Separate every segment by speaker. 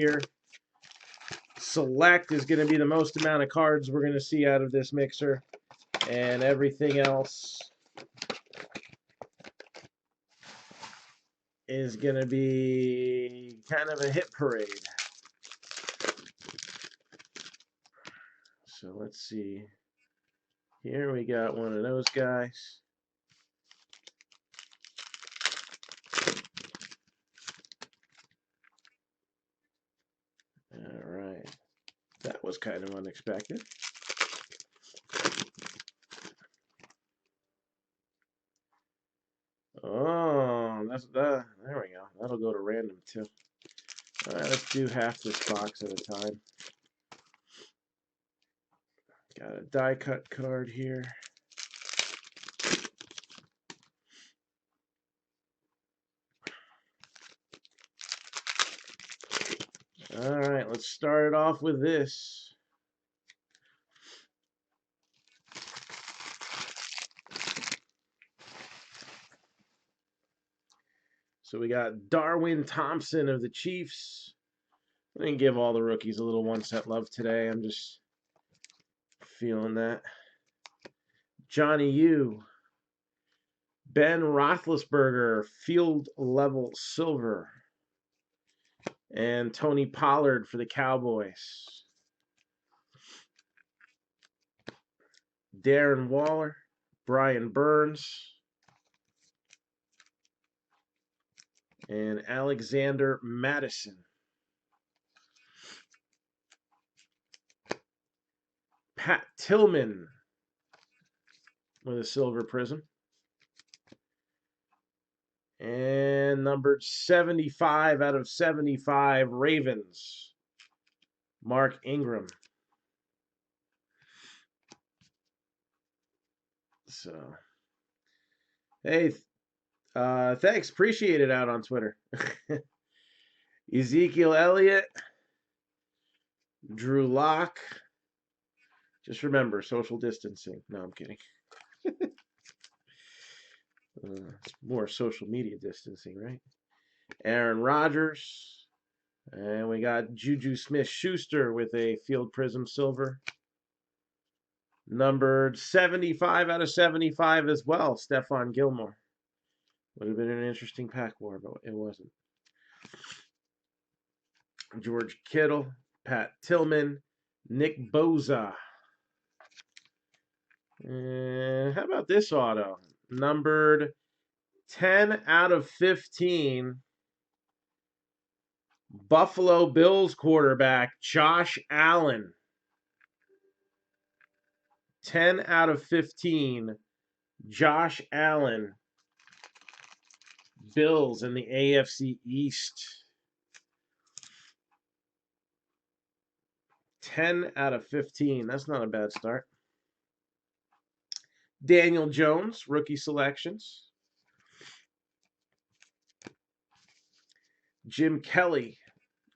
Speaker 1: here. Select is going to be the most amount of cards we're going to see out of this mixer. And everything else is going to be kind of a hit parade. So let's see. Here we got one of those guys. All right. That was kind of unexpected. Oh, there we go. That'll go to random too. All right, let's do half this box at a time. Got a die cut card here. All right, let's start it off with this. So we got Darwin Thompson of the Chiefs. I didn't give all the rookies a little 1 cent love today. I'm just feeling that. Johnny U. Ben Roethlisberger, field level silver. And Tony Pollard for the Cowboys. Darren Waller, Brian Burns, and Alexander Madison. Pat Tillman with a silver prism. And numbered 75 out of 75, Ravens, Mark Ingram. So, hey, thanks. Appreciate it out on Twitter. Ezekiel Elliott, Drew Lock. Just remember, social distancing. No, I'm kidding. It's more social media distancing, right? Aaron Rodgers. And we got Juju Smith-Schuster with a Field Prism Silver. Numbered 75 out of 75 as well, Stephon Gilmore. Would have been an interesting pack war, but it wasn't. George Kittle, Pat Tillman, Nick Bosa. And how about this auto? Numbered 10 out of 15. Buffalo Bills quarterback Josh Allen. 10 out of 15. Josh Allen. Bills in the AFC East. 10 out of 15. That's not a bad start. Daniel Jones, rookie selections. Jim Kelly,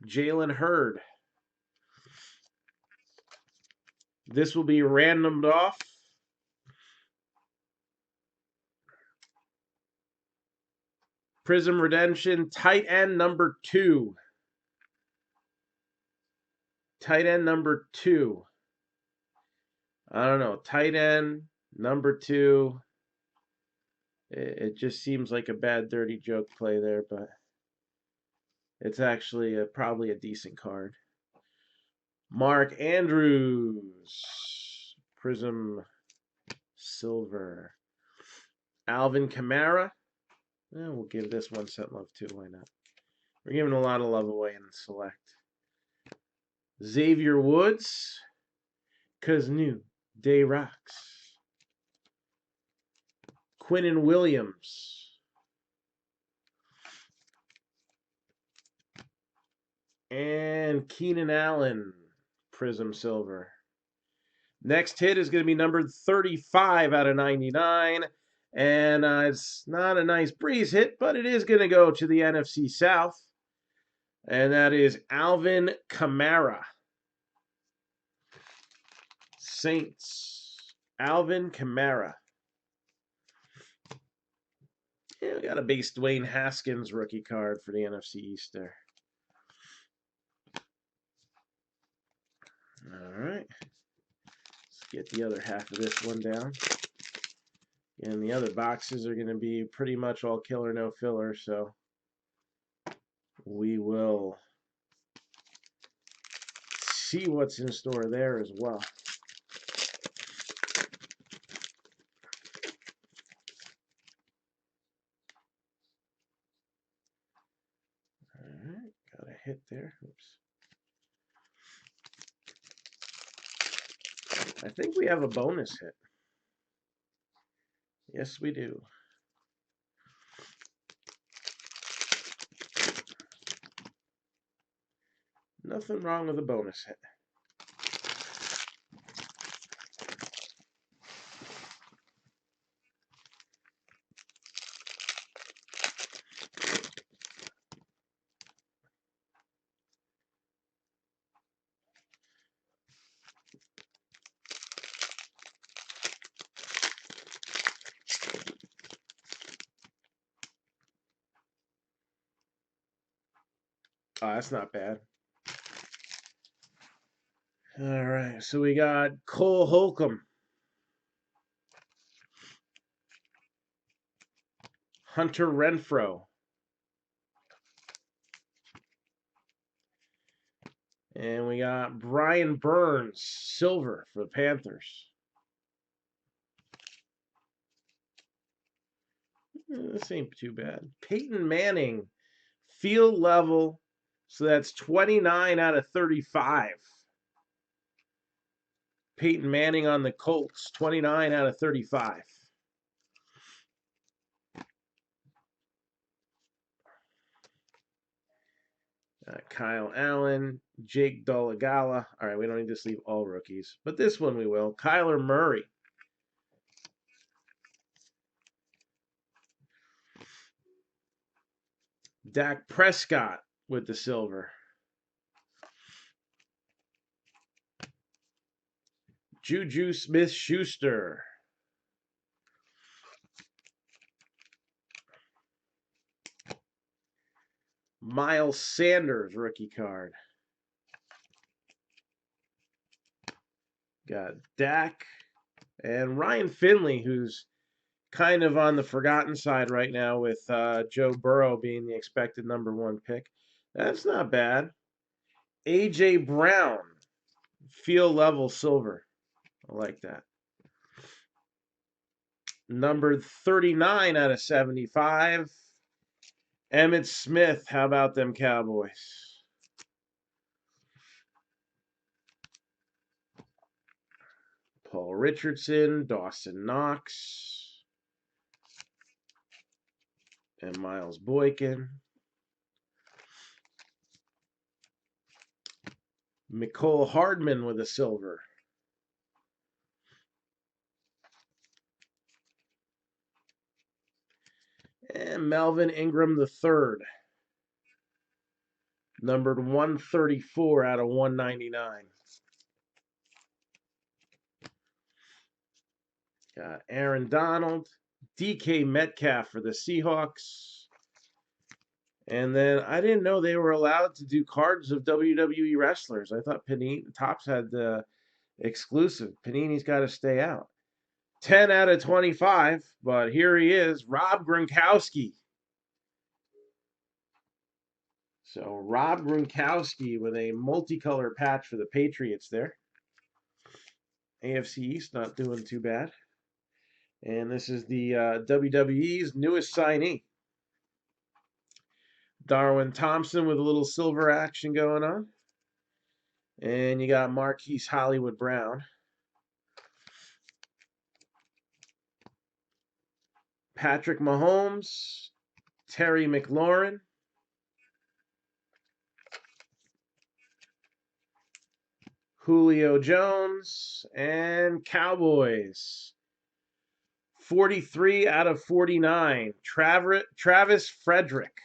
Speaker 1: Jalen Hurd. This will be randomed off. Prism Redemption, tight end number 2. Tight end number 2. I don't know. Tight end number 2. It just seems like a bad, dirty joke play there, but it's actually probably a decent card. Mark Andrews, Prism Silver. Alvin Kamara. We'll give this 1 cent love too. Why not? We're giving a lot of love away in Select. Xavier Woods. Kaznu Day Rocks. Quinnen Williams. And Keenan Allen, Prism Silver. Next hit is going to be numbered 35 out of 99. And it's not a nice breeze hit, but it is going to go to the NFC South. And that is Alvin Kamara. Saints. Alvin Kamara. Yeah, we got a base Dwayne Haskins rookie card for the NFC East there. get the other half of this one down. And the other boxes are going to be pretty much all killer, no filler, so we will see what's in store there as well. Alright, got a hit there. Oops. I think we have a bonus hit. Yes, we do. Nothing wrong with a bonus hit. Oh, that's not bad. All right, so we got Cole Holcomb, Hunter Renfrow, and we got Brian Burns, silver for the Panthers. This ain't too bad. Peyton Manning, field level, so that's 29 out of 35. Peyton Manning on the Colts, 29 out of 35. Kyle Allen, Jake Dolegala. All right, we don't need to sleeve all rookies, but this one we will. Kyler Murray. Dak Prescott with the silver. Juju Smith-Schuster. Miles Sanders rookie card. Got Dak and Ryan Finley, who's kind of on the forgotten side right now with Joe Burrow being the expected #1 pick. That's not bad. A.J. Brown, field level silver. I like that. Numbered 39 out of 75. Emmitt Smith, how about them Cowboys? Paul Richardson, Dawson Knox, and Miles Boykin. Mecole Hardman with a silver. And Melvin Ingram III. Numbered 134 out of 199. Got Aaron Donald, DK Metcalf for the Seahawks. And then I didn't know they were allowed to do cards of WWE wrestlers. I thought Panini Topps had the exclusive. Panini's got to stay out. 10 out of 25, but here he is, Rob Gronkowski. So Rob Gronkowski with a multicolor patch for the Patriots there. AFC East not doing too bad. And this is the WWE's newest signee. Darwin Thompson with a little silver action going on. And you got Marquise Hollywood Brown. Patrick Mahomes, Terry McLaurin. Julio Jones, and Cowboys. 43 out of 49. Travis Frederick.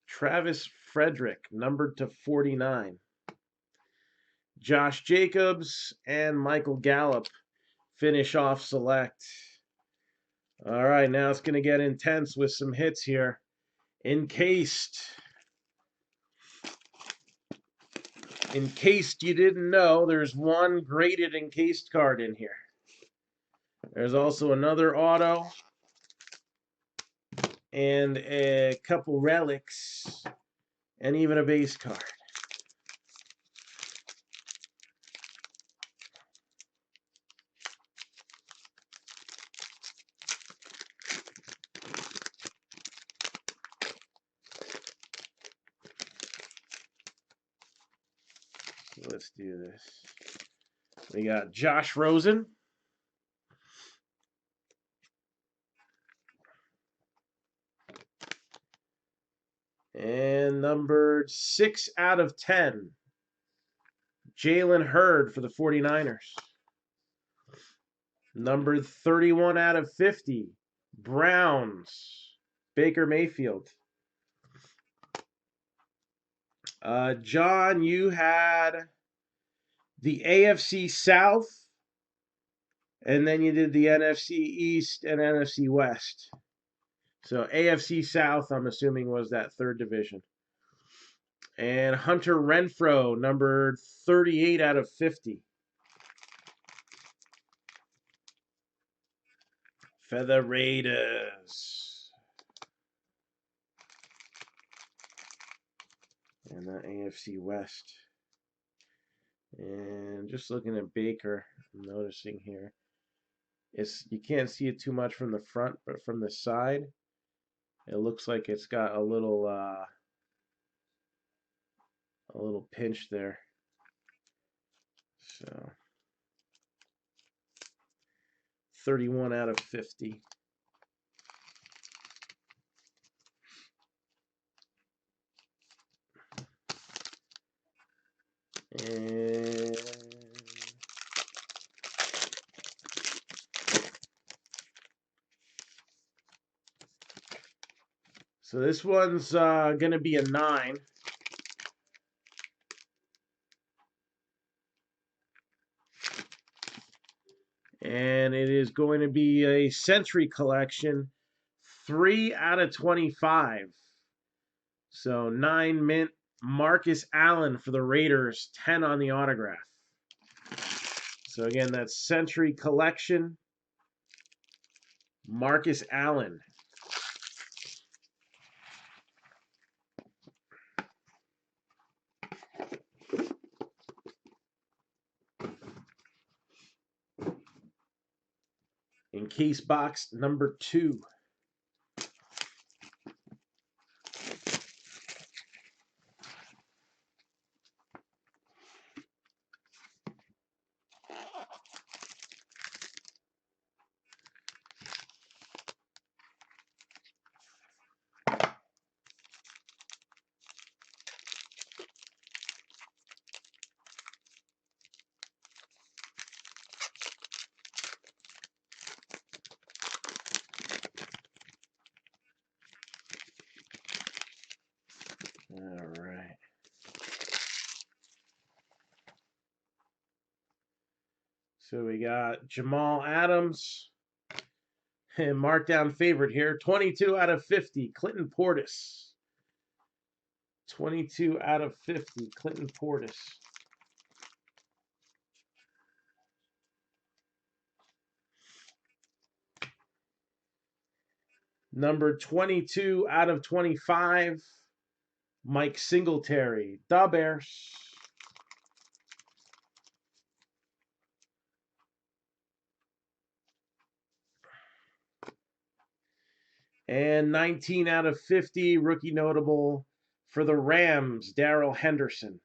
Speaker 1: Travis Frederick, numbered to 49. Josh Jacobs and Michael Gallup finish off select. All right, now it's going to get intense with some hits here. Encased. In case you didn't know, there's one graded encased card in here. There's also another auto and a couple relics and even a base card. So let's do this. We got Josh Rosen. And numbered 6 out of 10, Jalen Hurd for the 49ers. Numbered 31 out of 50, Browns, Baker Mayfield. John, you had the AFC South, and then you did the NFC East and NFC West. So AFC South, I'm assuming, was that third division. And Hunter Renfrow, numbered 38 out of 50. Feather Raiders. And the AFC West. And just looking at Baker, I'm noticing here, you can't see it too much from the front, but from the side, it looks like it's got a little pinch there. So 31 out of 50. And so this one's going to be a 9. And it is going to be a Century Collection, 3 out of 25. So 9 mint, Marcus Allen for the Raiders, 10 on the autograph. So again, that's Century Collection, Marcus Allen. In case box number 2. All right. So we got Jamal Adams and Marc-Down favorite here, 22 out of 50, Clinton Portis. 22 out of 50, Clinton Portis. Number 22 out of 25, Mike Singletary, the Bears. And 19 out of 50, rookie notable for the Rams, Darrell Henderson.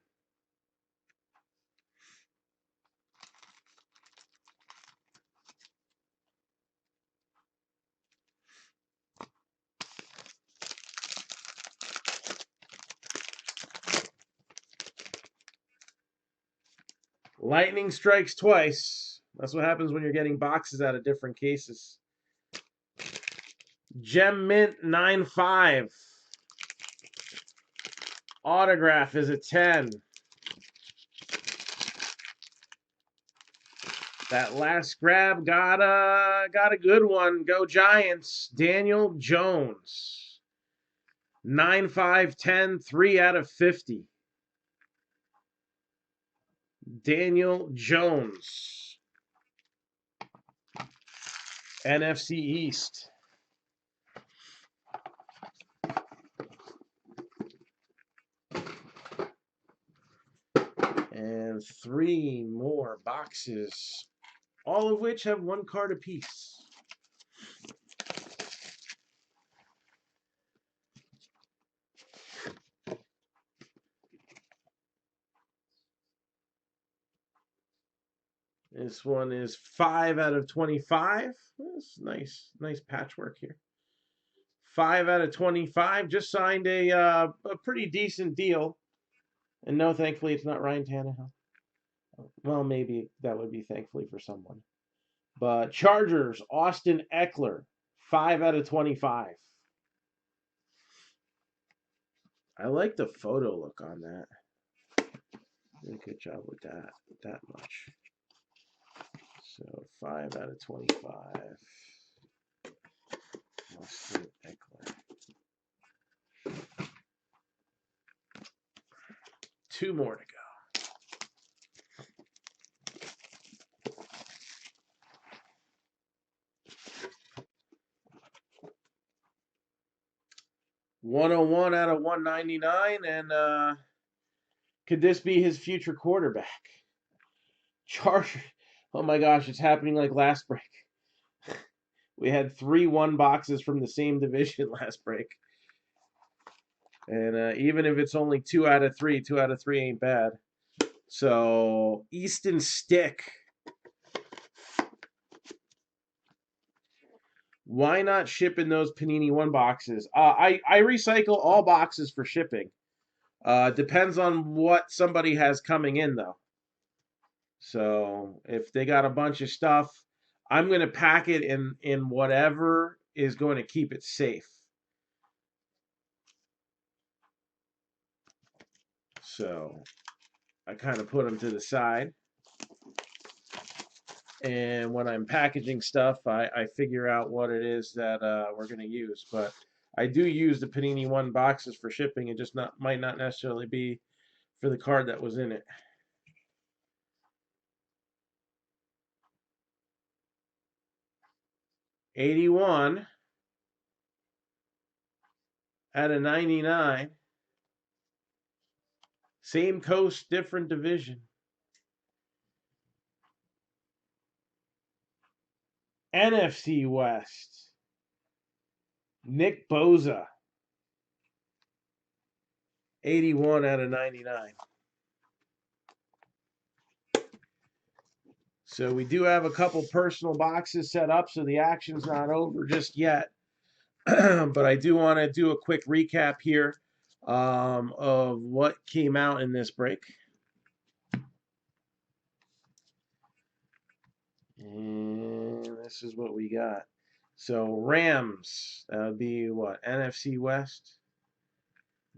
Speaker 1: Lightning strikes twice. That's what happens when you're getting boxes out of different cases. Gem Mint 9.5. Autograph is a 10. That last grab got a good one. Go Giants. Daniel Jones. 9, 5, 10, 3 out of 50. Daniel Jones, NFC East. And 3 more boxes, all of which have 1 card apiece. This one is 5 out of 25. That's nice patchwork here. 5 out of 25. Just signed a pretty decent deal. And no, thankfully, it's not Ryan Tannehill. Well, maybe that would be thankfully for someone. But Chargers, Austin Eckler, 5 out of 25. I like the photo look on that. Did a good job with that much. So 5 out of 25. Austin Eckler. 2 more to go. $101 out of 199, and could this be his future quarterback? Chargers. Oh my gosh, it's happening like last break. We had 3 1 boxes from the same division last break. And even if it's only 2 out of 3, 2 out of 3 ain't bad. So, Easton Stick. Why not ship in those Panini 1 boxes? I recycle all boxes for shipping. Depends on what somebody has coming in, though. So, if they got a bunch of stuff, I'm going to pack it in whatever is going to keep it safe. So, I kind of put them to the side. And when I'm packaging stuff, I figure out what it is that we're going to use. But I do use the Panini 1 boxes for shipping. It just might not necessarily be for the card that was in it. $81 out of 99. Same coast, different division. NFC West. Nick Bosa. 81 out of 99. So we do have a couple personal boxes set up, so the action's not over just yet. But I do want to do a quick recap here of what came out in this break. And this is what we got. So Rams, that would be what? NFC West.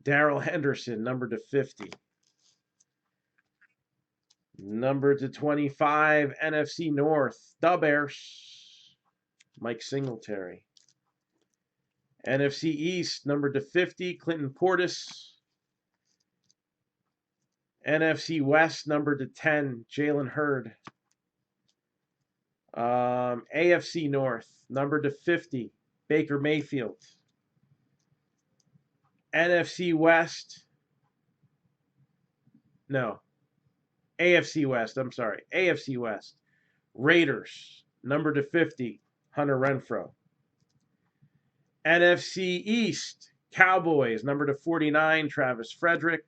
Speaker 1: Darrell Henderson, numbered to 50. Numbered to 25, NFC North. The Bears. Mike Singletary. NFC East, numbered to 50, Clinton Portis. NFC West, numbered to 10, Jalen Hurd. AFC North, numbered to 50, Baker Mayfield. NFC West, no, AFC West, I'm sorry, AFC West. Raiders, numbered to 50, Hunter Renfrow. NFC East, Cowboys, number to 49, Travis Frederick.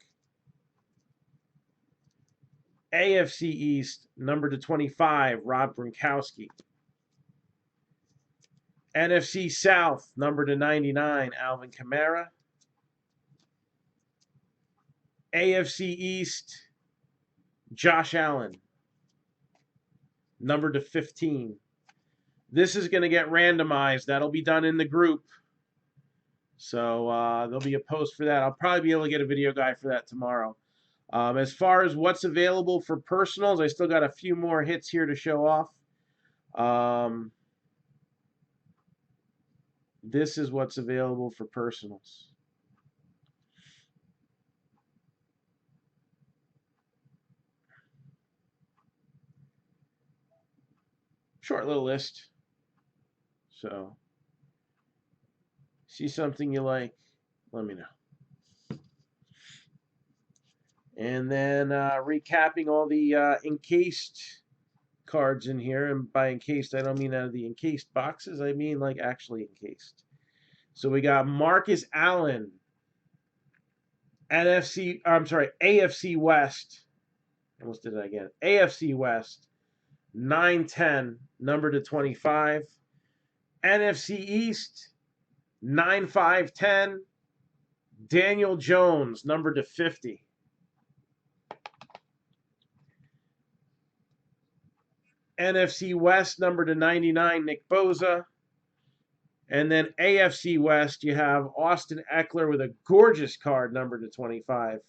Speaker 1: AFC East, number to 25, Rob Gronkowski. NFC South, number to 99, Alvin Kamara. AFC East, Josh Allen, number to 15. This is going to get randomized. That'll be done in the group. So there'll be a post for that. I'll probably be able to get a video guide for that tomorrow. As far as what's available for personals, I still got a few more hits here to show off. This is what's available for personals. short little list. So, see something you like, let me know. And then recapping all the encased cards in here. And by encased, I don't mean out of the encased boxes. I mean like actually encased. So we got Marcus Allen, AFC West. Almost did it again. AFC West, 910, number to 25. NFC East, 9510. Daniel Jones, number to 50. NFC West, number to 99, Nick Bosa. And then AFC West, you have Austin Eckler with a gorgeous card, number to 25.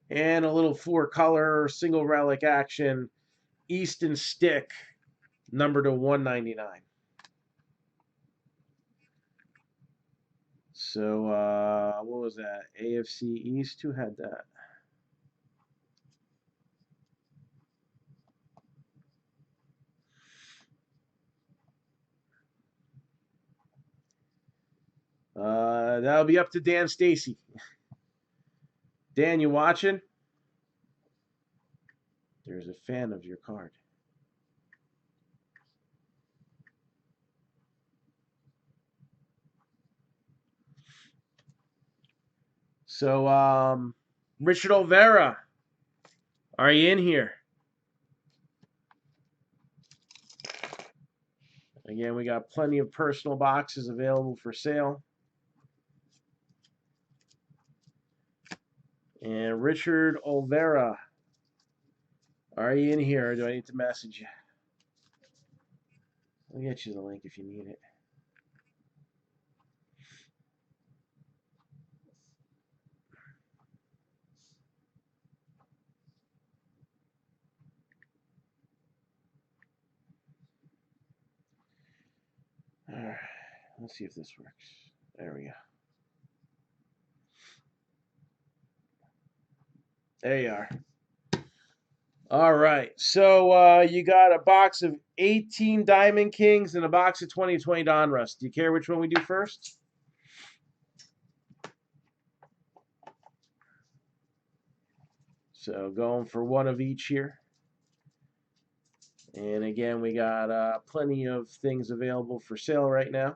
Speaker 1: And a little four-color, single relic action, Easton Stick, number to 199. So, what was that? AFC East? Who had that? That'll be up to Dan Stacy. Dan, you watching? There's a fan of your card. So, Richard Olvera, are you in here? Again, we got plenty of personal boxes available for sale. And Richard Olvera, are you in here, or do I need to message you? I'll get you the link if you need it. All right, let's see if this works. There we go. There you are. All right, so you got a box of 18 Diamond Kings and a box of 2020 Donruss. Do you care which one we do first? So going for one of each here. And again, we got plenty of things available for sale right now,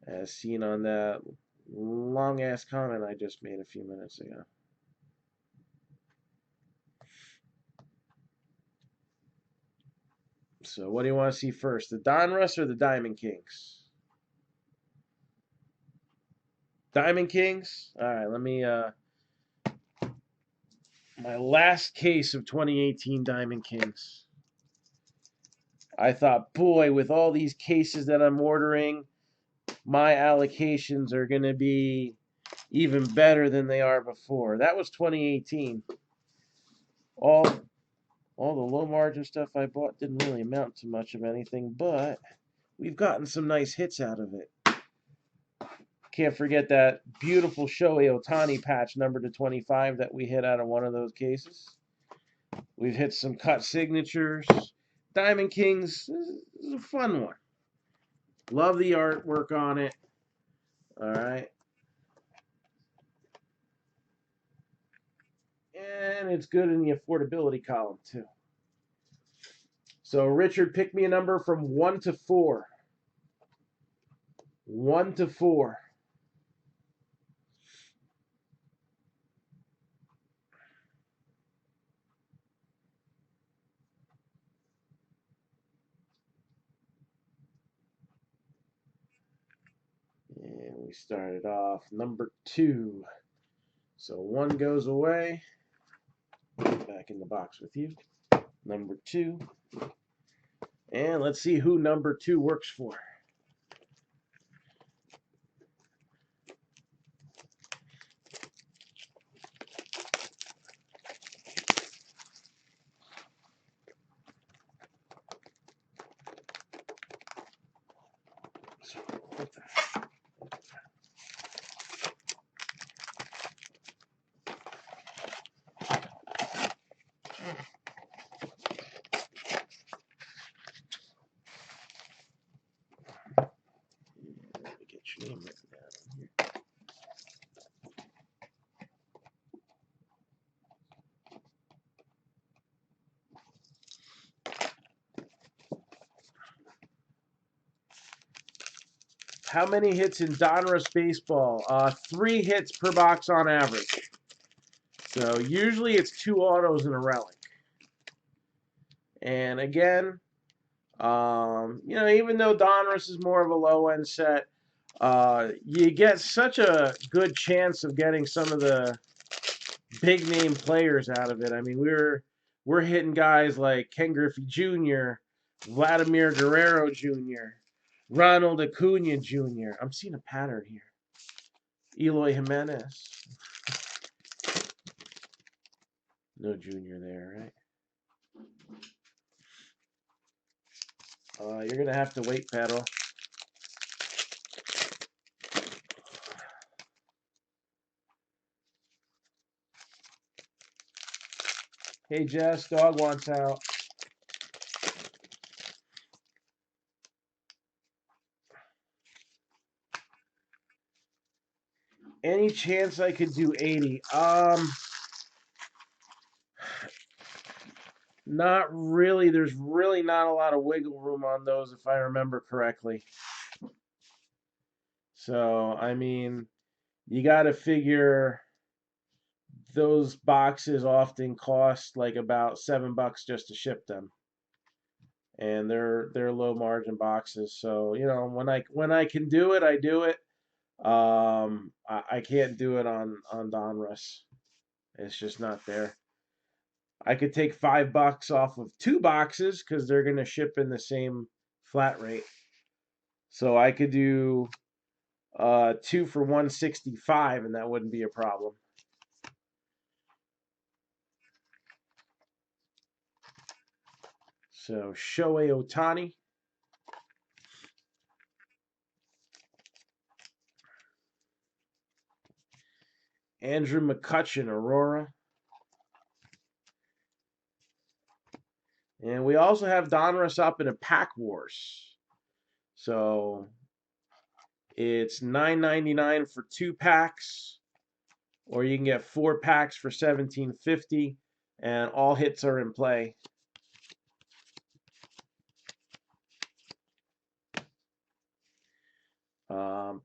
Speaker 1: as seen on that long-ass comment I just made a few minutes ago. So what do you want to see first, the Donruss or the Diamond Kings? Diamond Kings? All right, let me, my last case of 2018 Diamond Kings. I thought, boy, with all these cases that I'm ordering, my allocations are going to be even better than they are before. That was 2018. All the low margin stuff I bought didn't really amount to much of anything, but we've gotten some nice hits out of it. Can't forget that beautiful Shohei Ohtani patch, number to 25, that we hit out of one of those cases. We've hit some cut signatures. Diamond Kings is a fun one. Love the artwork on it. All right. And it's good in the affordability column, too. So, Richard, pick me a number from 1 to 4. 1 to 4. And we started off number 2. So 1 goes away. Back in the box with you. Number 2. And let's see who number 2 works for. How many hits in Donruss baseball? 3 hits per box on average. So usually it's 2 autos and a relic. And again, you know, even though Donruss is more of a low-end set, you get such a good chance of getting some of the big-name players out of it. I mean, we're hitting guys like Ken Griffey Jr., Vladimir Guerrero Jr., Ronald Acuna Jr. I'm seeing a pattern here. Eloy Jimenez. No junior there, right? You're going to have to wait, Pedro. Hey, Jess, dog wants out. Any chance I could do 80? Not really. There's really not a lot of wiggle room on those, if I remember correctly. So, I mean, you got to figure those boxes often cost like about $7 just to ship them, and they're low margin boxes. So, you know, when I can do it, I do it. I can't do it on Donruss. It's just not there. I could take $5 off of 2 boxes because they're gonna ship in the same flat rate. So I could do 2 for 165, and that wouldn't be a problem. So Shohei Ohtani. Andrew McCutchen, Aurora. And we also have Donruss up in a Pack Wars. So it's $9.99 for 2 packs, or you can get 4 packs for $17.50, and all hits are in play.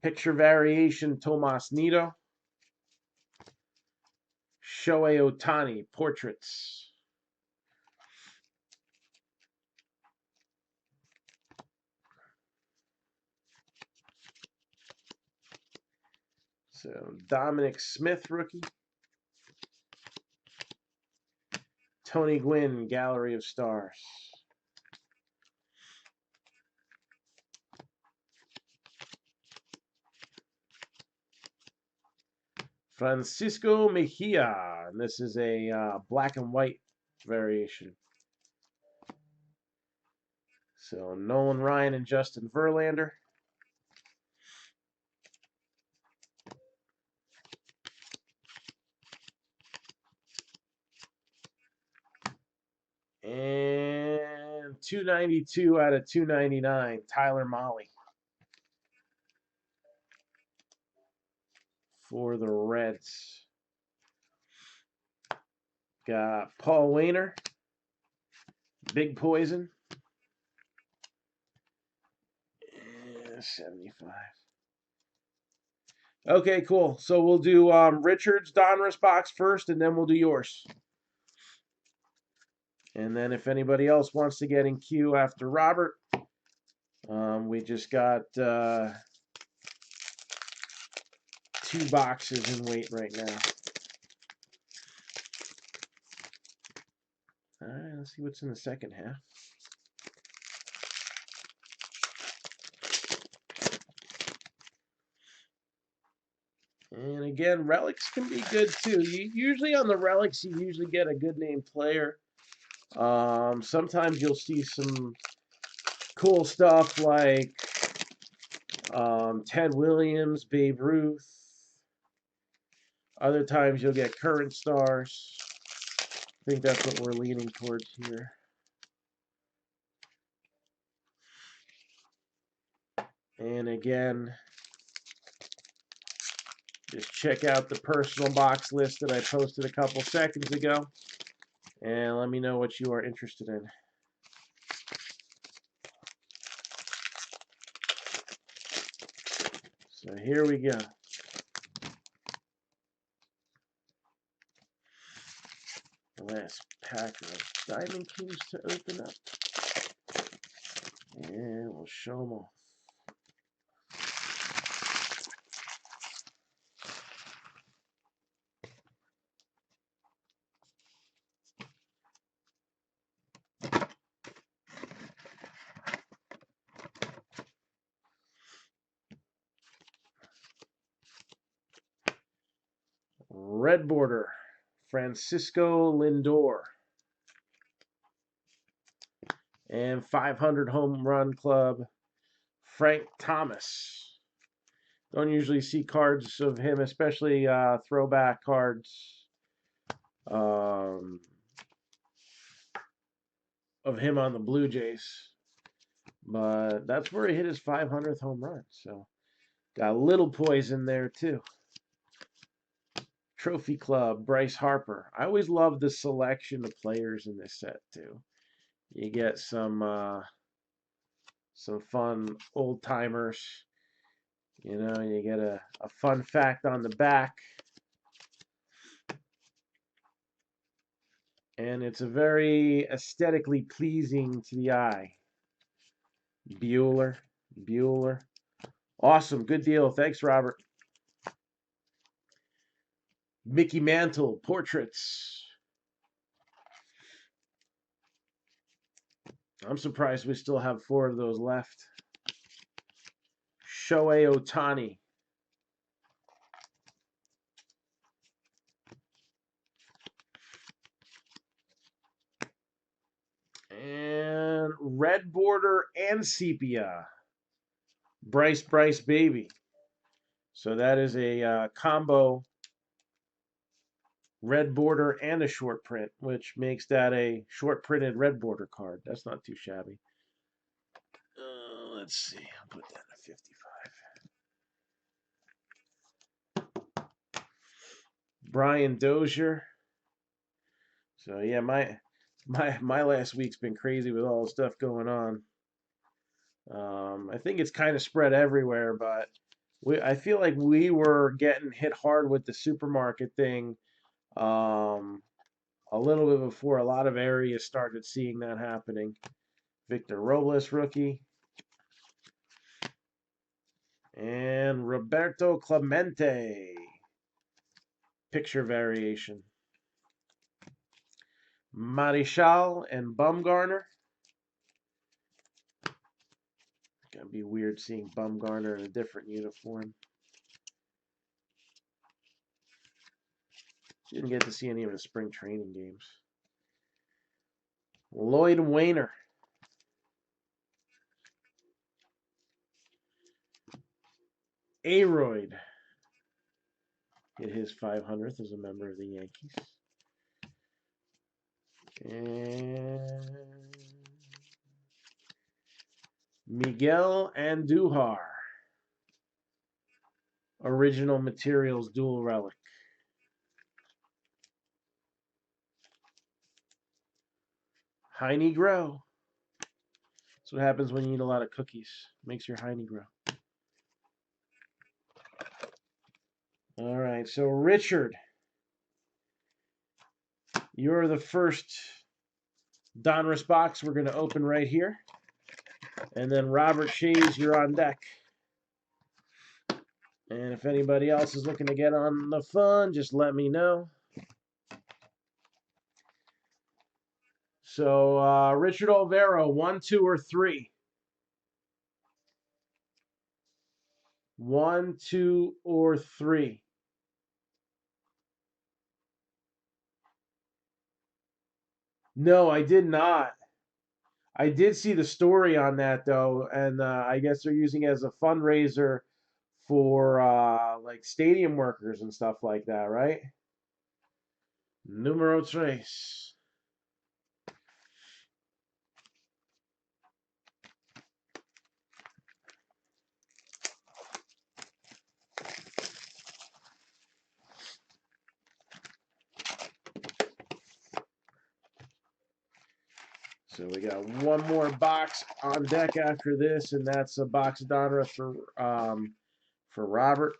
Speaker 1: Picture variation, Tomas Nido. Shohei Ohtani, portraits. So Dominic Smith, rookie. Tony Gwynn, Gallery of Stars. Francisco Mejia, and this is a black and white variation. So Nolan Ryan and Justin Verlander. And 292 out of 299, Tyler Mahle for the Reds. Got Paul Wainer, Big Poison, and 75. Okay, cool. So we'll do Richard's Donruss box first, and then we'll do yours. And then if anybody else wants to get in queue after Robert, we just got 2 boxes in wait right now. All right, let's see what's in the second half. And again, relics can be good too. Usually on the relics, you usually get a good name player. Sometimes you'll see some cool stuff like Ted Williams, Babe Ruth. Other times you'll get current stars. I think that's what we're leaning towards here. And again, just check out the personal box list that I posted a couple seconds ago, and let me know what you are interested in. So here we go. The last pack of Diamond Kings to open up. And we'll show them off. Red border, Francisco Lindor. And 500 home run club, Frank Thomas. Don't usually see cards of him, especially throwback cards of him on the Blue Jays. But that's where he hit his 500th home run. So got a little poison there too. Trophy Club, Bryce Harper. I always love the selection of players in this set too. You get some fun old timers. You know, you get a fun fact on the back. And it's a very aesthetically pleasing to the eye. Bueller. Awesome. Good deal. Thanks, Robert. Mickey Mantle, portraits. I'm surprised we still have 4 of those left. Shohei Ohtani. And red border and sepia. Bryce Baby. So that is a combo red border and a short print, which makes that a short printed red border card. That's not too shabby. Let's see. I'll put that in a 55. Brian Dozier. So yeah, my last week's been crazy with all the stuff going on. I think it's kind of spread everywhere, but I feel like we were getting hit hard with the supermarket thing a little bit before a lot of areas started seeing that happening. Victor Robles, rookie. And Roberto Clemente. Picture variation. Marichal and Bumgarner. Gonna be weird seeing Bumgarner in a different uniform. Didn't get to see any of the spring training games. Lloyd Wayner. Aroyd. Hit his 500th as a member of the Yankees. And Miguel Andujar. Original Materials Dual Relic. Heine grow. That's what happens when you eat a lot of cookies. Makes your Heine grow. All right, so Richard, you're the first Donruss box we're going to open right here. And then Robert Shays, you're on deck. And if anybody else is looking to get on the fun, just let me know. So, Richard Olvera, 1, 2, or 3? 1, 2, or 3? No, I did not. I did see the story on that, though, and I guess they're using it as a fundraiser for like stadium workers and stuff like that, right? Numero tres. So we got one more box on deck after this, and that's a box of Donruss for for Robert.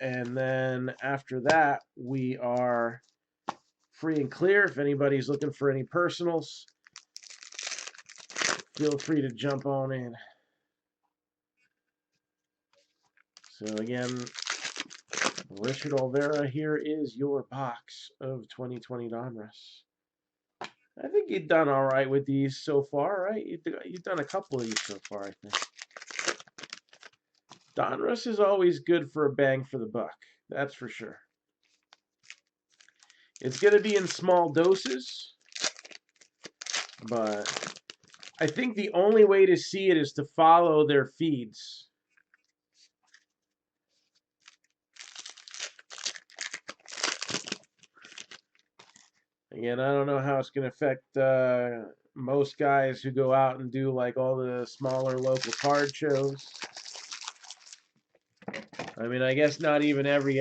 Speaker 1: And then after that, we are free and clear. If anybody's looking for any personals, feel free to jump on in. So again, Richard Olvera, here is your box of 2020 Donruss. I think you've done all right with these so far, right? You've done a couple of these so far, I think. Donruss is always good for a bang for the buck. That's for sure. It's going to be in small doses, but I think the only way to see it is to follow their feeds. Again, I don't know how it's going to affect most guys who go out and do like all the smaller local card shows. I mean, I guess not even every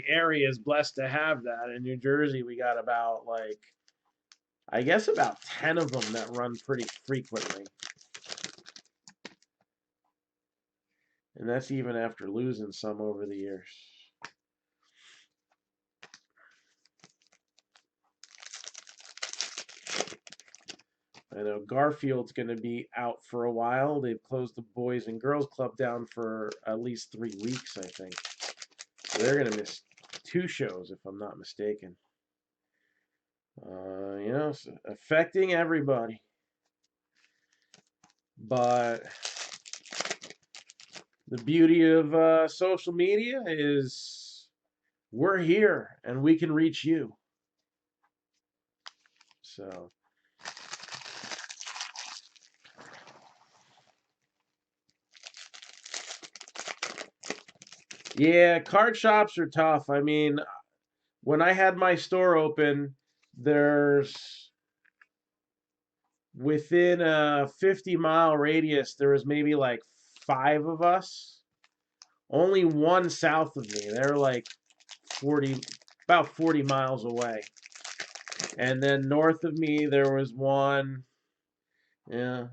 Speaker 1: area is blessed to have that. In New Jersey, we got about like, I guess about 10 of them that run pretty frequently. And that's even after losing some over the years. I know Garfield's going to be out for a while. They've closed the Boys and Girls Club down for at least 3 weeks, I think. So they're going to miss 2 shows, if I'm not mistaken. You know, it's affecting everybody. But the beauty of social media is we're here and we can reach you. So, yeah, card shops are tough. I mean, when I had my store open, there's within a 50-mile radius, there was maybe like 5 of us. Only one south of me. They're like about 40 miles away. And then north of me, there was one. Yeah,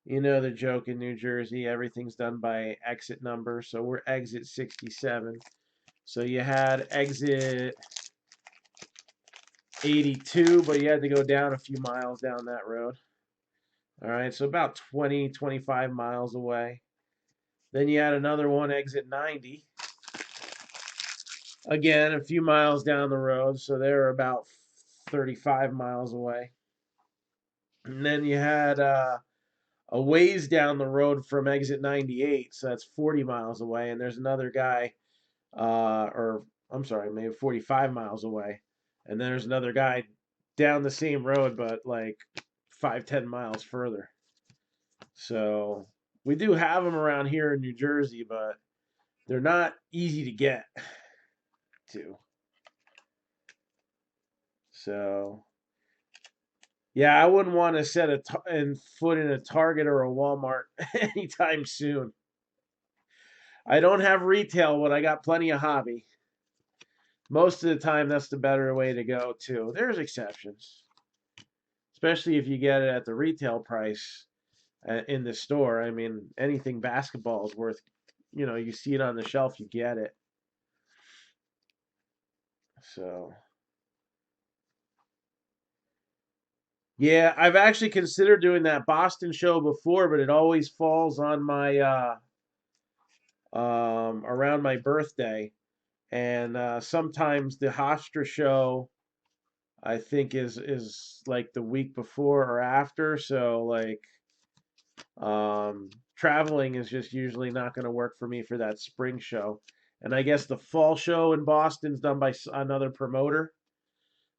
Speaker 1: you know the joke in New Jersey, everything's done by exit number. So we're exit 67. So you had exit 82, but you had to go down a few miles down that road. All right, so about 20, 25 miles away. Then you had another one, exit 90. Again, a few miles down the road, so they're about 35 miles away. And then you had a ways down the road from exit 98, so that's 40 miles away. And there's another guy, or I'm sorry, maybe 45 miles away. And then there's another guy down the same road, but like 5-10 miles further. So we do have them around here in New Jersey, but they're not easy to get to. So yeah, I wouldn't want to set foot in a Target or a Walmart anytime soon. I don't have retail, but I got plenty of hobby. Most of the time, that's the better way to go, too. There's exceptions, especially if you get it at the retail price in the store. I mean, anything basketball is worth, you see it on the shelf, you get it. So, yeah, I've actually considered doing that Boston show before, but it always falls on my around my birthday. And sometimes the Hofstra show, I think, is like the week before or after. So like traveling is just usually not going to work for me for that spring show. And I guess the fall show in Boston's done by another promoter.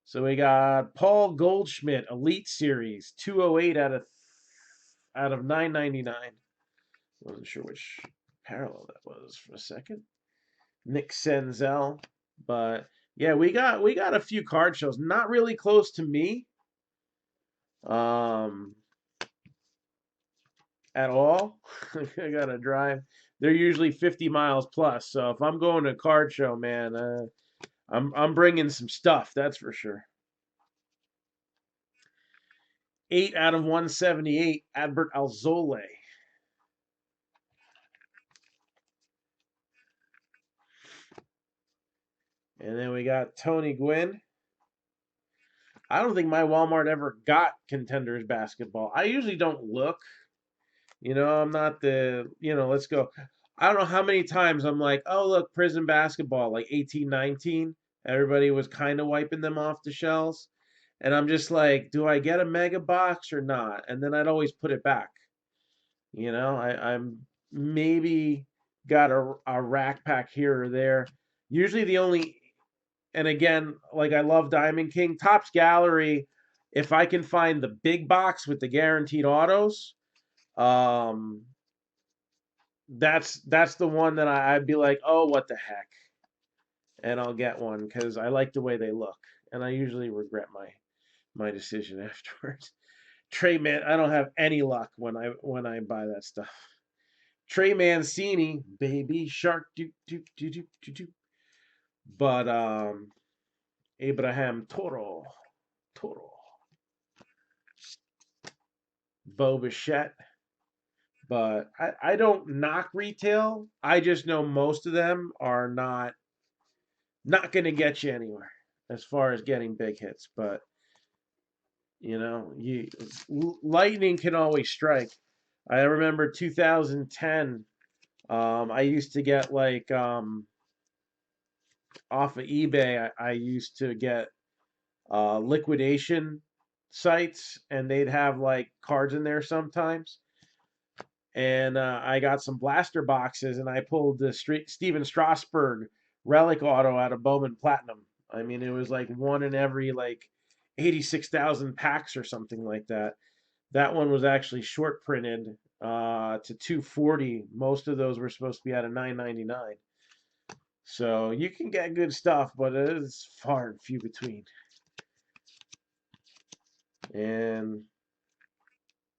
Speaker 1: So we got Paul Goldschmidt, Elite Series, 208 out of 999. Wasn't sure which parallel that was for a second. Nick Senzel, but yeah, we got a few card shows, not really close to me, at all. I gotta drive. They're usually 50 miles plus, so if I'm going to a card show, man, I'm bringing some stuff, that's for sure. 8 out of 178, Adbert Alzole. And then we got Tony Gwynn. I don't think my Walmart ever got Contenders basketball. I usually don't look. I'm not let's go. I don't know how many times I'm like, oh, look, prison basketball, like 18, 19. Everybody was kind of wiping them off the shelves. And I'm just like, do I get a mega box or not? And then I'd always put it back. I'm maybe got a rack pack here or there. Usually the only, and again, like I love Diamond King, Topps Gallery. If I can find the big box with the guaranteed autos, um, that's the one that I'd be like, oh, what the heck, and I'll get one because I like the way they look, and I usually regret my decision afterwards. Trey Man, I don't have any luck when I buy that stuff. Trey Mancini, baby shark, do do do do do do. But Abraham Toro, Bo Bichette. But I don't knock retail. I just know most of them are not going to get you anywhere as far as getting big hits. But you lightning can always strike. I remember 2010. I used to get like off of eBay. I used to get liquidation sites, and they'd have like cards in there sometimes. And I got some blaster boxes, and I pulled the Steven Strasburg relic auto out of Bowman Platinum. I mean, it was like one in every like 86,000 packs or something like that. That one was actually short printed to 240. Most of those were supposed to be out of 999. So you can get good stuff, but it is far and few between. And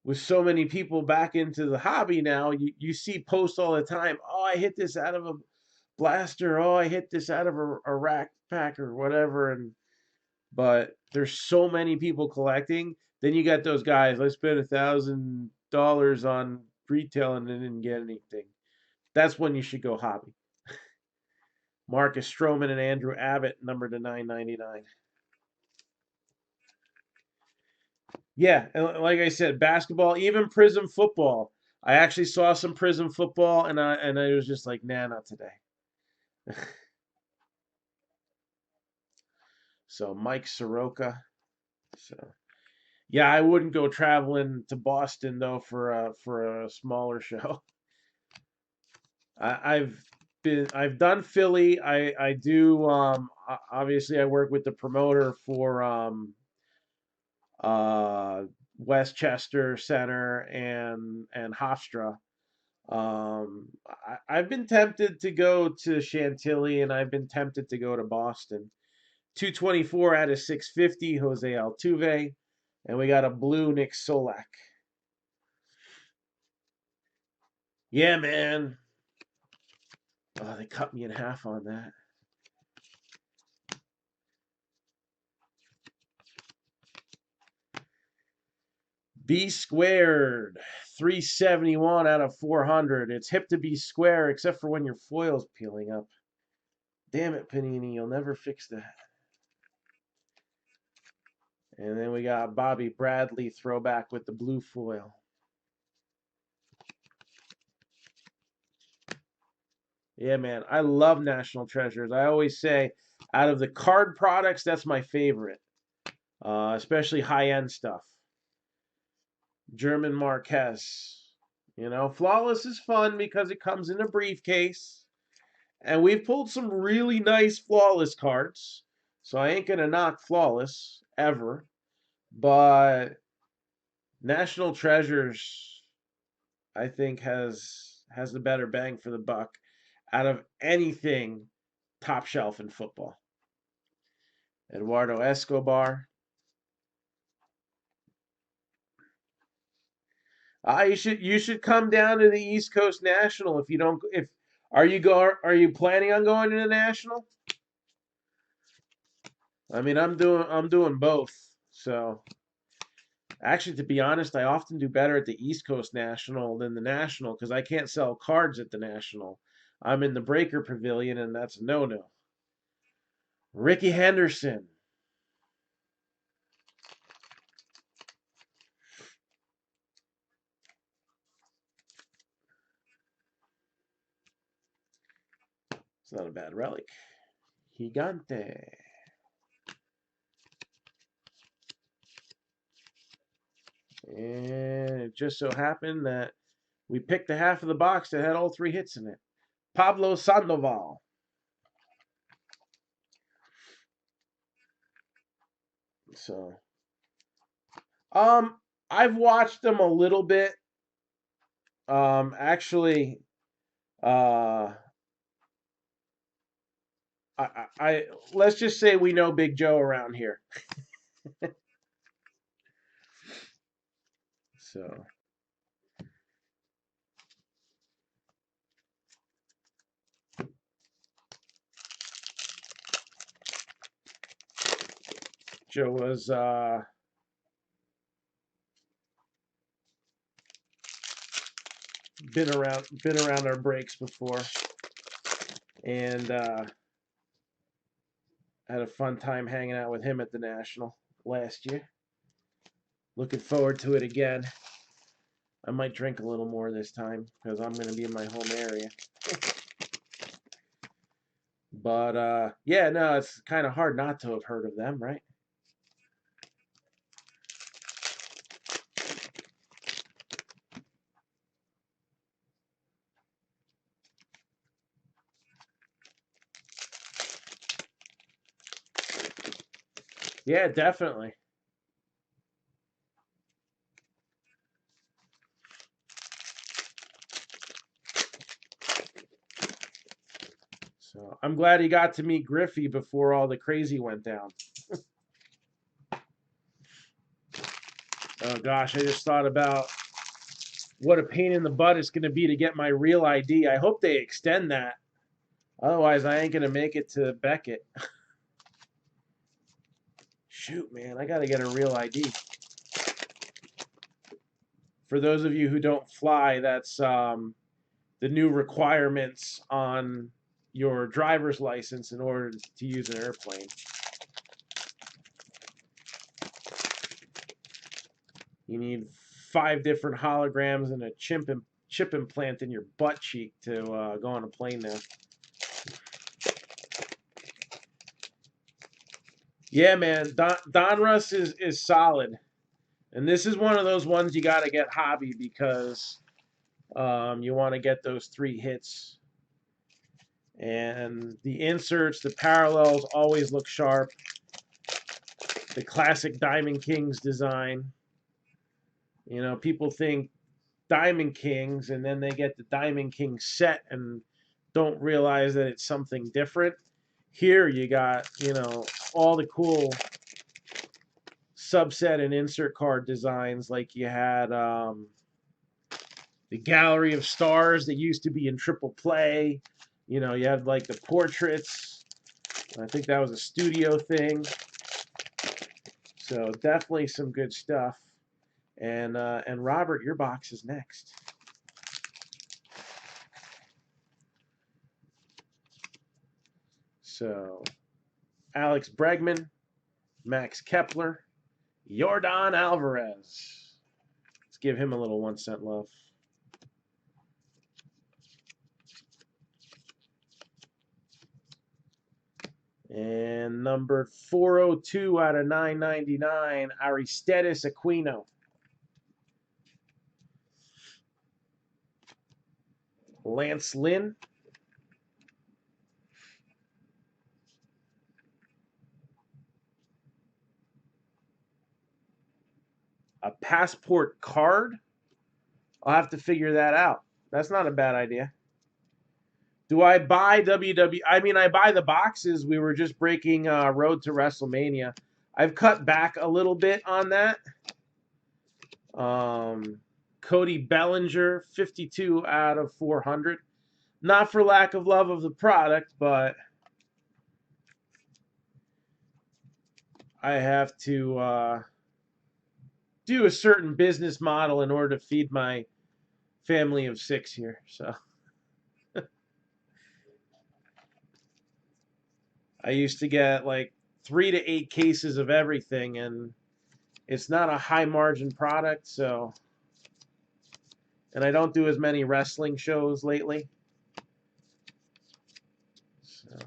Speaker 1: with so many people back into the hobby now, you see posts all the time. Oh, I hit this out of a blaster. Oh, I hit this out of a rack pack or whatever. But there's so many people collecting. Then you got those guys. I spent $1,000 on retail and they didn't get anything. That's when you should go hobby. Marcus Stroman and Andrew Abbott, number to 999. Yeah, and like I said, basketball, even Prism football. I actually saw some Prism football, and I was just like, nah, not today. So Mike Soroka. So yeah, I wouldn't go traveling to Boston though for a smaller show. I've done Philly. I do obviously I work with the promoter for uh Westchester Center and Hofstra. I've been tempted to go to Chantilly, and I've been tempted to go to Boston. 224 out of 650, Jose Altuve, and we got a blue Nick Solak. Yeah, man. Oh, they cut me in half on that. B squared, 371 out of 400. It's hip to be square, except for when your foil's peeling up. Damn it, Panini, you'll never fix that. And then we got Bobby Bradley throwback with the blue foil. Yeah, man, I love National Treasures. I always say, out of the card products, that's my favorite, especially high-end stuff. German Marquez. Flawless is fun because it comes in a briefcase. And we've pulled some really nice Flawless cards. So I ain't going to knock Flawless ever. But National Treasures, I think, has the better bang for the buck out of anything top shelf in football. Eduardo Escobar. You should come down to the East Coast National if you don't if are you planning on going to the National? I mean, I'm doing both. So actually, to be honest, I often do better at the East Coast National than the National because I can't sell cards at the National. I'm in the Breaker Pavilion, and that's a no-no. Ricky Henderson. It's not a bad relic. Gigante. And it just so happened that we picked the half of the box that had all 3 hits in it. Pablo Sandoval. So, I've watched them a little bit. Actually, uh, I let's just say we know Big Joe around here. So, Joe was been around our breaks before, and had a fun time hanging out with him at the National last year. Looking forward to it again. I might drink a little more this time because I'm going to be in my home area. But yeah, no, it's kind of hard not to have heard of them, right? Yeah, definitely. So I'm glad he got to meet Griffey before all the crazy went down. Oh gosh, I just thought about what a pain in the butt it's going to be to get my real ID. I hope they extend that. Otherwise, I ain't going to make it to Beckett. Shoot, man, I got to get a real ID. For those of you who don't fly, that's the new requirements on your driver's license in order to use an airplane. You need 5 different holograms and a chip implant in your butt cheek to go on a plane now. Yeah, man, Donruss is solid, and this is one of those ones you got to get hobby because you want to get those 3 hits. And the inserts, the parallels always look sharp. The classic Diamond Kings design. You know, people think Diamond Kings, and then they get the Diamond King set and don't realize that it's something different. Here you got, you know, all the cool subset and insert card designs like you had the Gallery of Stars that used to be in triple play. You know, you have like the portraits. I think that was a studio thing. So definitely some good stuff. And Robert, your box is next. So Alex Bregman, Max Kepler, Yordan Alvarez. Let's give him a little 1 cent love. And number 402 out of 999, Aristides Aquino. Lance Lynn. A passport card? I'll have to figure that out. That's not a bad idea. Do I buy WW? I mean, I buy the boxes. We were just breaking Road to WrestleMania. I've cut back a little bit on that. Cody Bellinger, 52 out of 400. Not for lack of love of the product, but I have to do a certain business model in order to feed my family of 6 here. So I used to get like 3 to 8 cases of everything, and it's not a high margin product, so. And I don't do as many wrestling shows lately. So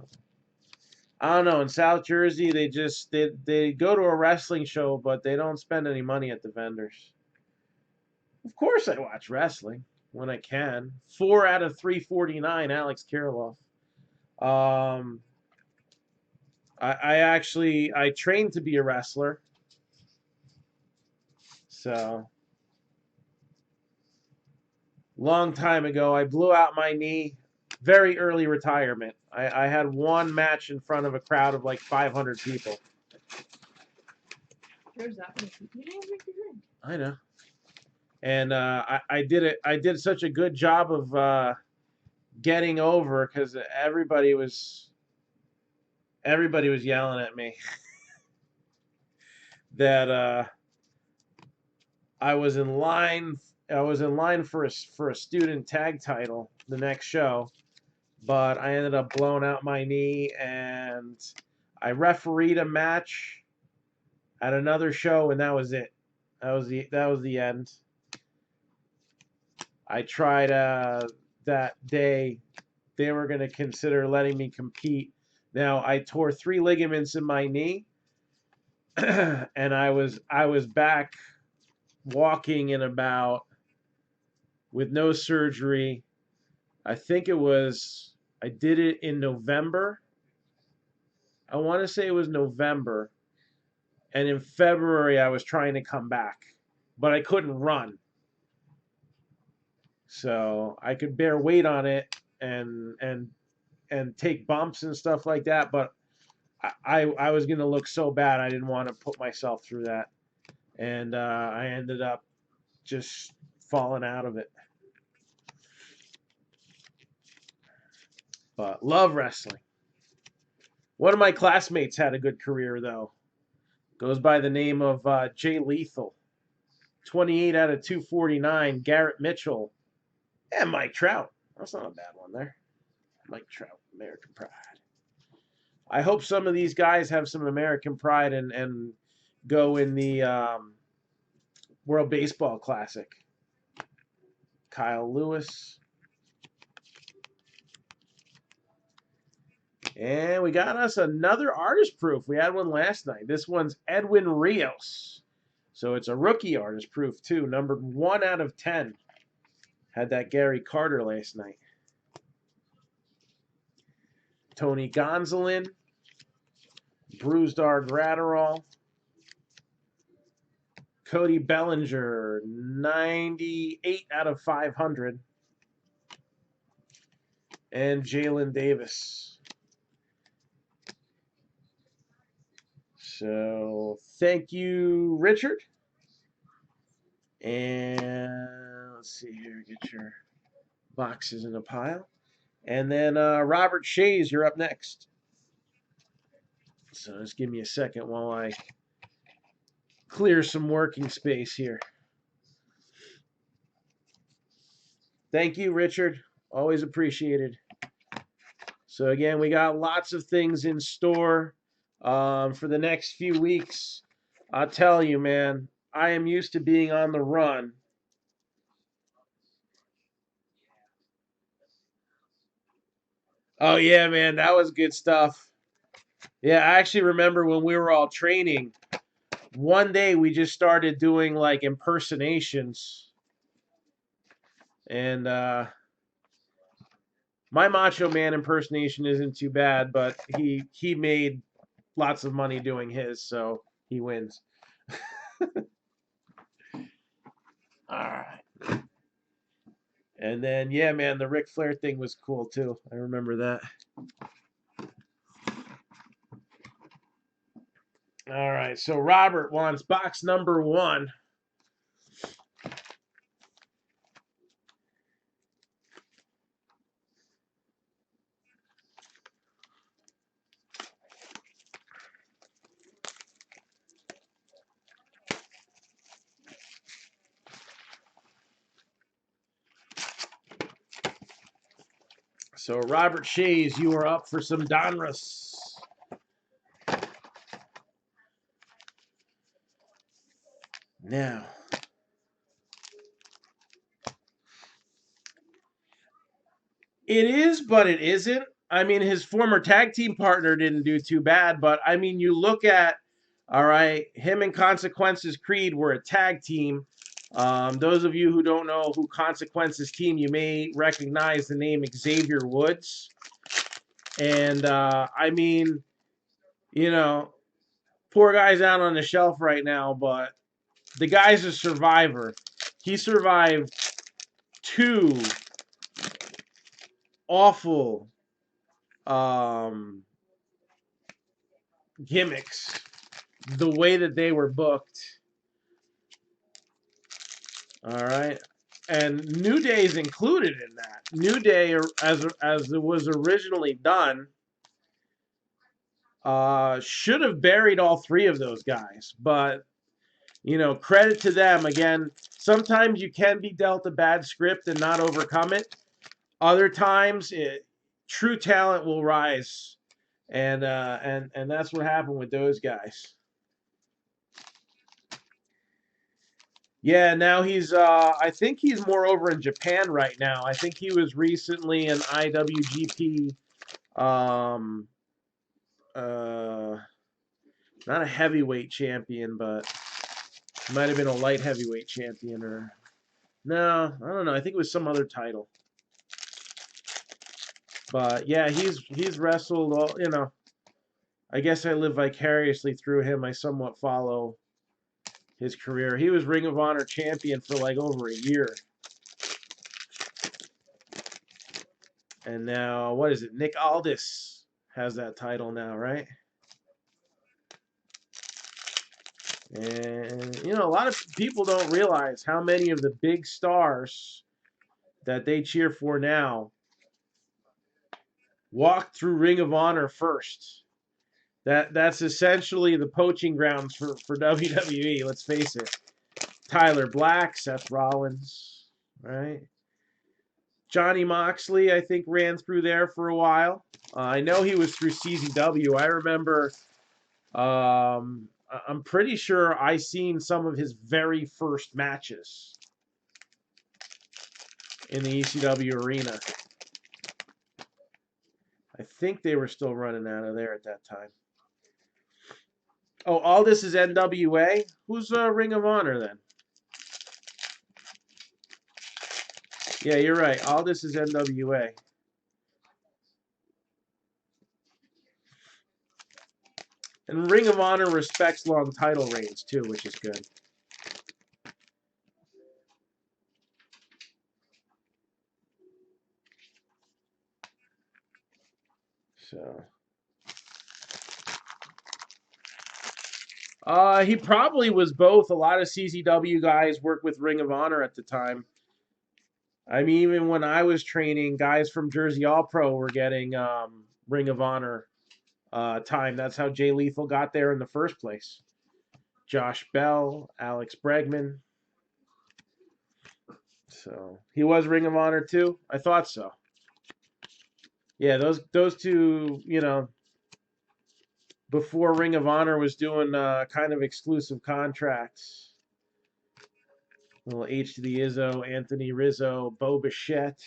Speaker 1: I don't know. In South Jersey, they go to a wrestling show, but they don't spend any money at the vendors. Of course, I watch wrestling when I can. 4 out of 349, Alex Kirilov. Um, I trained to be a wrestler, so long time ago I blew out my knee. Very early retirement. I had one match in front of a crowd of like 500 people.
Speaker 2: There's that many people. You didn't drink your drink.
Speaker 1: I know. And I did it. I did such a good job of getting over because everybody was yelling at me that I was in line. I was in line for a student tag title the next show, but I ended up blowing out my knee, and I refereed a match at another show, and that was it. That was the end. I tried that day. They were going to consider letting me compete. Now I tore 3 ligaments in my knee, and I was back walking in about, with no surgery. I think I did it in November. I want to say it was November. And in February, I was trying to come back, but I couldn't run. So I could bear weight on it and take bumps and stuff like that. But I was going to look so bad. I didn't want to put myself through that. And I ended up just falling out of it. But love wrestling. One of my classmates had a good career, though. Goes by the name of Jay Lethal. 28 out of 249. Garrett Mitchell. And Mike Trout. That's not a bad one there. Mike Trout, American Pride. I hope some of these guys have some American pride and go in the World Baseball Classic. Kyle Lewis. And we got us another artist proof. We had one last night. This one's Edwin Rios. So it's a rookie artist proof, too. Numbered 1 out of 10. Had that Gary Carter last night. Tony Gonsolin. Bruised Gratterall. Cody Bellinger, 98 out of 500. And Jalen Davis. So thank you, Richard. And let's see here, get your boxes in a pile. And then Robert Shays, you're up next. So just give me a second while I clear some working space here. Thank you, Richard. Always appreciated. So again, we got lots of things in store for the next few weeks. I'll tell you, man, I am used to being on the run. Oh, yeah, man, that was good stuff. Yeah, I actually remember when we were all training, one day we just started doing like impersonations. And my Macho Man impersonation isn't too bad, but he made lots of money doing his, so he wins. All right. And then, yeah, man, the Ric Flair thing was cool, too. I remember that. All right, so Robert wants box number 1. So, Robert Shays, you are up for some Donruss. Now, it is, but it isn't. I mean, his former tag team partner didn't do too bad, but I mean, you look at, all right, him and Consequences Creed were a tag team. Those of you who don't know who Consequences team, you may recognize the name Xavier Woods. And I mean, you know, poor guy's out on the shelf right now, but the guy's a survivor. He survived two awful um, gimmicks, the way that they were booked. All right. And New Day is included in that. New Day, as it was originally done, should have buried all three of those guys. But, you know, credit to them. Again, sometimes you can be dealt a bad script and not overcome it. Other times, true talent will rise. And that's what happened with those guys. Yeah, now he's I think he's more over in Japan right now. I think he was recently an IWGP um uh not a heavyweight champion, but might have been a light heavyweight champion or no, I don't know. I think it was some other title. But yeah, he's wrestled all, you know. I guess I live vicariously through him. I somewhat follow his career. He was Ring of Honor champion for like over a year. And now, what is it? Nick Aldis has that title now, right? And, you know, a lot of people don't realize how many of the big stars that they cheer for now walked through Ring of Honor first. That's essentially the poaching grounds for WWE, let's face it. Tyler Black, Seth Rollins, right? Johnny Moxley, I think, ran through there for a while. I know he was through CZW. I remember, I'm pretty sure I seen some of his very first matches in the ECW arena. I think they were still running out of there at that time. Oh, all this is NWA? Who's Ring of Honor then? Yeah, you're right. All this is NWA. And Ring of Honor respects long title reigns too, which is good. So, he probably was both. A lot of CZW guys worked with Ring of Honor at the time. I mean, even when I was training, guys from Jersey All Pro were getting Ring of Honor time. That's how Jay Lethal got there in the first place. Josh Bell, Alex Bregman. So he was Ring of Honor too. I thought so. Yeah, those two, you know, before Ring of Honor was doing kind of exclusive contracts. Little H to the Izzo, Anthony Rizzo, Bo Bichette.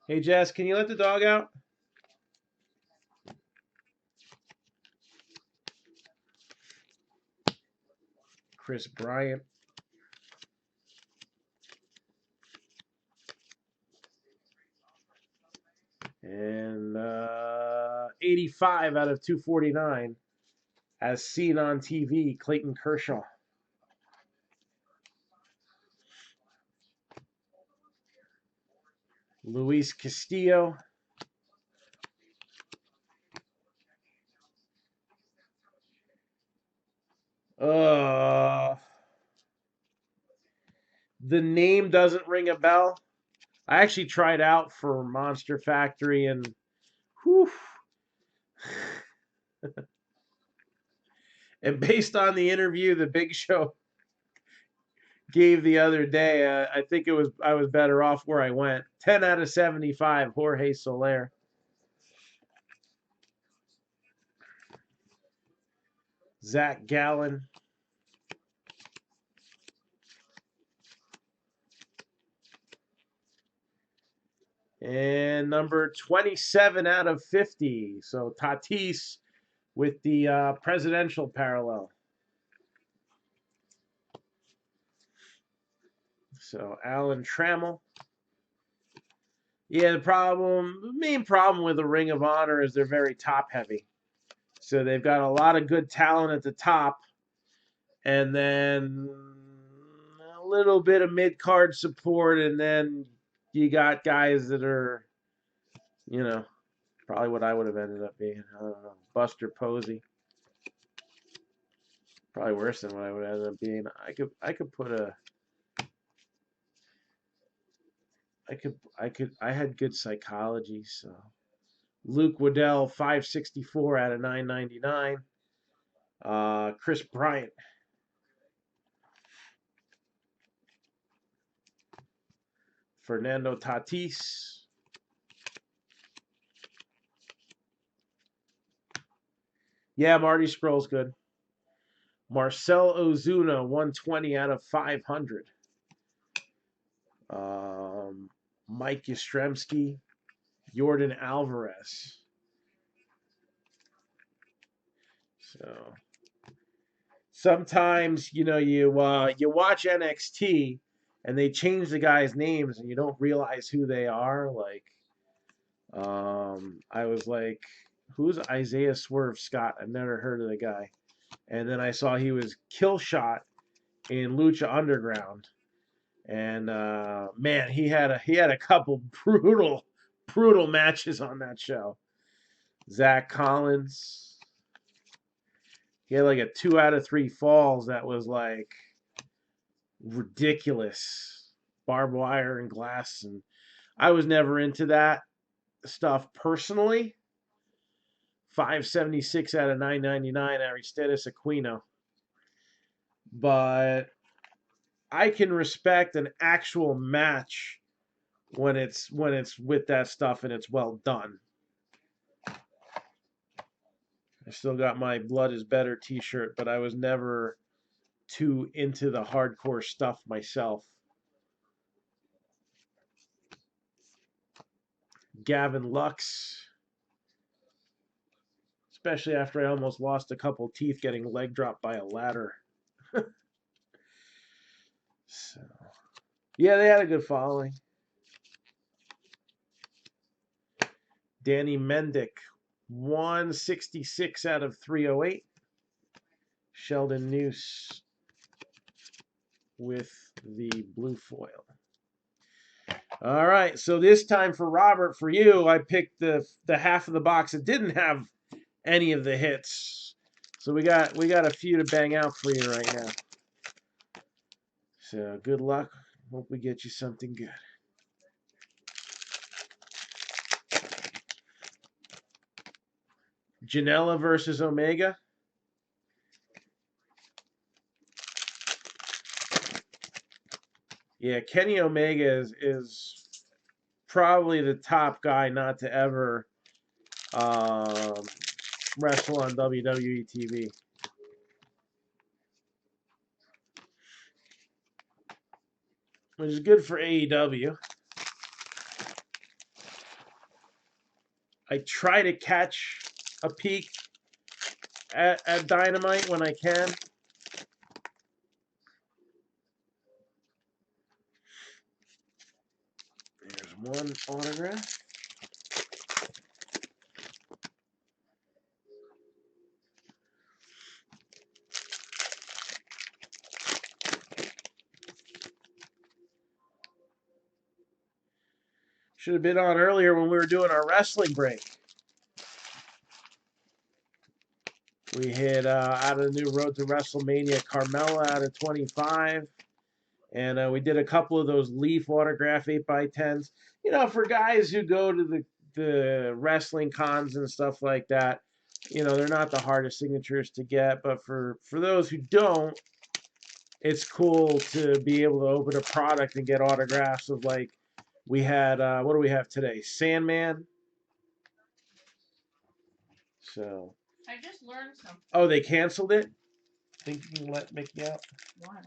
Speaker 1: Hey Jess, can you let the dog out? Chris Bryant. And 85 out of 249, as seen on TV, Clayton Kershaw. Luis Castillo. Uh, the name doesn't ring a bell. I actually tried out for Monster Factory and whew. And based on the interview the Big Show gave the other day, I think I was better off where I went. 10 out of 75, Jorge Soler. Zach Gallen. And number 27 out of 50. So Tatis with the presidential parallel. So Alan Trammell. Yeah, the main problem with the Ring of Honor is they're very top heavy. So they've got a lot of good talent at the top, and then a little bit of mid card support, and then you got guys that are, probably what I would have ended up being. I don't know, Buster Posey. Probably worse than what I would have ended up being. I had good psychology, so Luke Waddell, 564 out of 999. Chris Bryant. Fernando Tatis. Yeah, Marty Sproul's good. Marcell Ozuna, 120 out of 500. Mike Yastrzemski. Jordan Alvarez. So sometimes, you watch NXT and they change the guys' names and you don't realize who they are. Like, I was like, who's Isaiah Swerve Scott? I've never heard of the guy. And then I saw he was Killshot in Lucha Underground. And man, he had a couple brutal matches on that show. Zach Collins. He had like a 2 out of 3 falls that was like ridiculous. Barbed wire and glass, and I was never into that stuff personally. 576 out of 999, Aristides Aquino. But I can respect an actual match when it's with that stuff and it's well done. I still got my Blood is Better t-shirt, but I was never too into the hardcore stuff myself. Gavin Lux. Especially after I almost lost a couple teeth getting leg dropped by a ladder. So, yeah, they had a good following. Danny Mendick, 166 out of 308. Sheldon Noose with the blue foil. All right, so this time for Robert, for you, I picked the half of the box that didn't have any of the hits. So we got a few to bang out for you right now. So good luck. Hope we get you something good. Janela versus Omega. Yeah, Kenny Omega is probably the top guy not to ever wrestle on WWE TV. Which is good for AEW. I try to catch a peek at Dynamite when I can. There's one autograph. Should have been on earlier when we were doing our wrestling break. We hit out of the new Road to WrestleMania, Carmella out of 25. And we did a couple of those Leaf autograph 8x10s. For guys who go to the wrestling cons and stuff like that, they're not the hardest signatures to get. But for those who don't, it's cool to be able to open a product and get autographs of, like, we had, what do we have today? Sandman. So.
Speaker 2: I just learned something.
Speaker 1: Oh, they canceled it? Think you can let Mickey out?
Speaker 2: Why?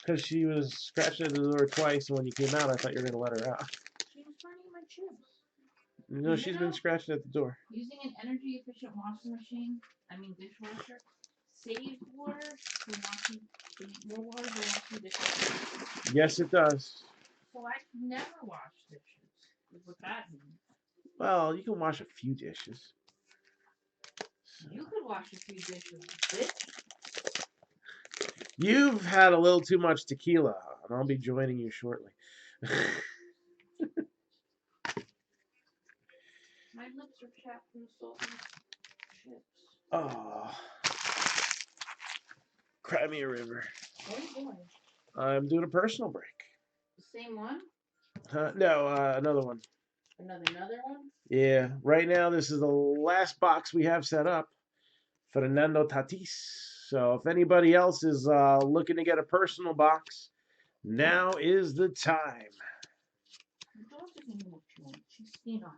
Speaker 1: Because she was scratching at the door twice, and when you came out, I thought you were going to let her out.
Speaker 2: She was finding my chips.
Speaker 1: No, she's been scratching at the door.
Speaker 2: Using an energy efficient washing machine, dishwasher, saves water for washing, more water for washing dishes.
Speaker 1: Yes, it does.
Speaker 2: So I can never wash dishes, is what that means.
Speaker 1: Well, you can wash a few dishes.
Speaker 2: You could wash a few dishes, bitch.
Speaker 1: You've had a little too much tequila, and I'll be joining you shortly.
Speaker 2: My lips are chapped from salty chips.
Speaker 1: Oh, cry me a river.
Speaker 2: What are you doing?
Speaker 1: I'm doing a personal break.
Speaker 2: The same one?
Speaker 1: No, another one.
Speaker 2: Another one?
Speaker 1: Yeah, right now this is the last box we have set up. Fernando Tatis. So if anybody else is looking to get a personal box, now is the time.
Speaker 2: The dog doesn't know what she wants. She's senile.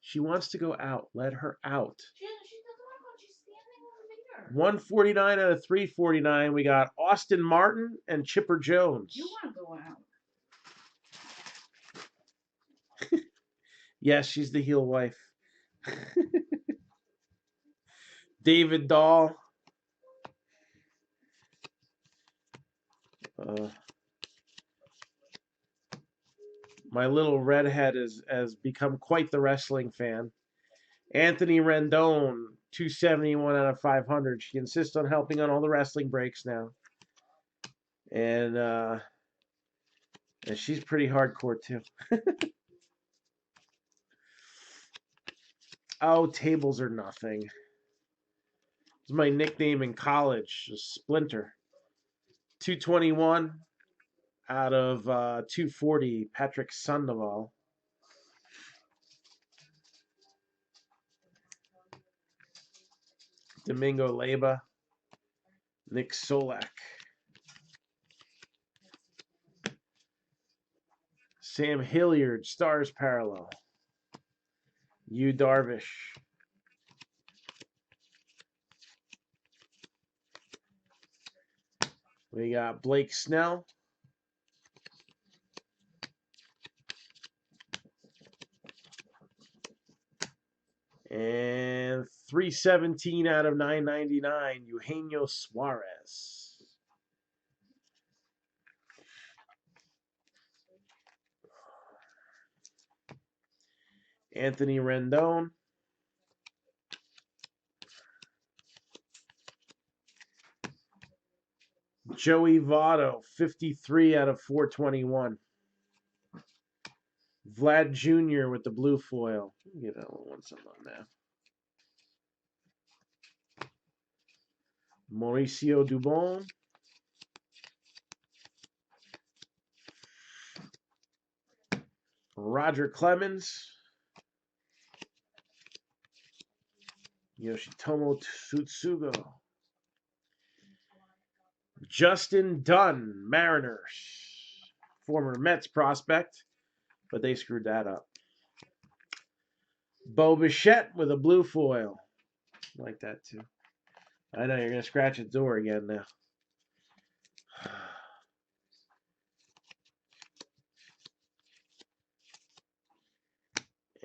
Speaker 1: She wants to go out. Let her out.
Speaker 2: She doesn't want to go. She's standing over there.
Speaker 1: 149 out of 349. We got Austin Martin and Chipper Jones.
Speaker 2: You want to go out.
Speaker 1: Yes, she's the heel wife. David Dahl. My little redhead has become quite the wrestling fan. Anthony Rendon, 271 out of 500. She insists on helping on all the wrestling breaks now. And she's pretty hardcore, too. Oh, tables are nothing. It's my nickname in college, Splinter. 221 out of 240, Patrick Sandoval. Domingo Leyba, Nick Solak. Sam Hilliard, Stars Parallel. Yu Darvish. We got Blake Snell. And 317 out of 999, Eugenio Suarez. Anthony Rendon. Joey Votto, 53 out of 421. Vlad Jr. with the blue foil. Give that one some on now. Mauricio Dubon. Roger Clemens. Yoshitomo Tsutsugo. Justin Dunn, Mariners. Former Mets prospect, but they screwed that up. Bo Bichette with a blue foil. I like that too. I know you're going to scratch the door again now.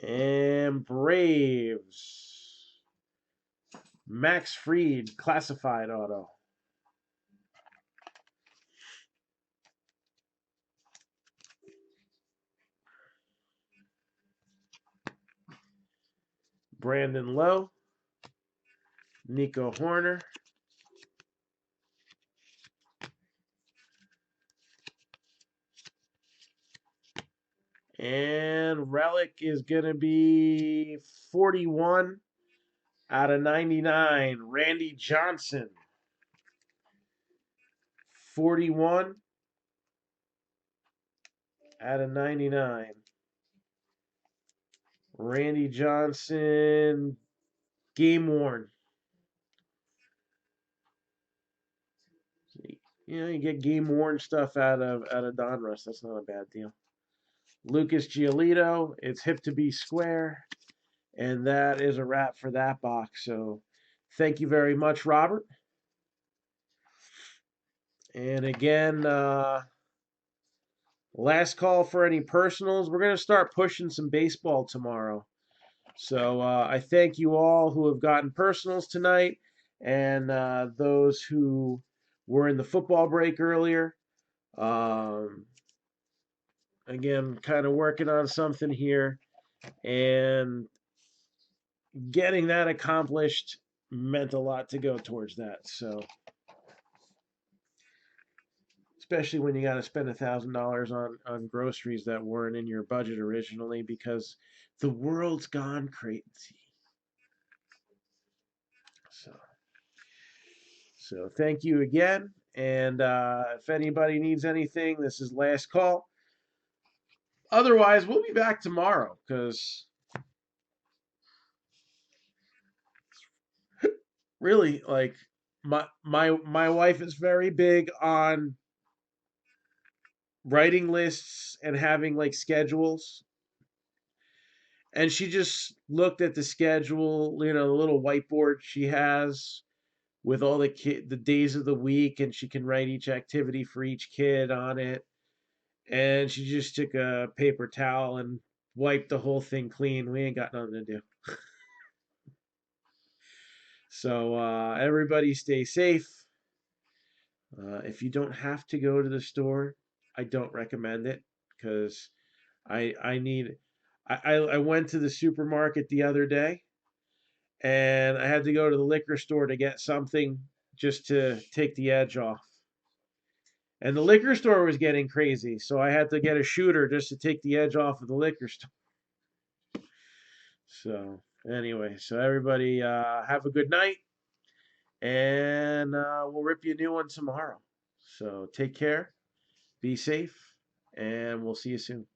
Speaker 1: And Braves. Max Fried, classified auto. Brandon Lowe. Nico Horner. And relic is going to be 41 out of 99. Randy Johnson. 41 out of 99. Randy Johnson, game worn. You get game worn stuff out of Donruss. That's not a bad deal. Lucas Giolito, it's hip to be square. And that is a wrap for that box. So thank you very much, Robert. And again, Last call for any personals. We're going to start pushing some baseball tomorrow. So I thank you all who have gotten personals tonight and those who were in the football break earlier. Um, again, kind of working on something here, and getting that accomplished meant a lot to go towards that. So, especially when you got to spend $1,000 on groceries that weren't in your budget originally because the world's gone crazy. So, so thank you again. And if anybody needs anything, this is last call. Otherwise, we'll be back tomorrow because really, like my wife is very big on writing lists and having like schedules. And she just looked at the schedule, the little whiteboard she has with all the days of the week, and she can write each activity for each kid on it. And she just took a paper towel and wiped the whole thing clean. We ain't got nothing to do. So everybody stay safe. If you don't have to go to the store, I don't recommend it because I need. I went to the supermarket the other day and I had to go to the liquor store to get something just to take the edge off. And the liquor store was getting crazy, so I had to get a shooter just to take the edge off of the liquor store. So anyway, so everybody have a good night, and we'll rip you a new one tomorrow. So take care, be safe, and we'll see you soon.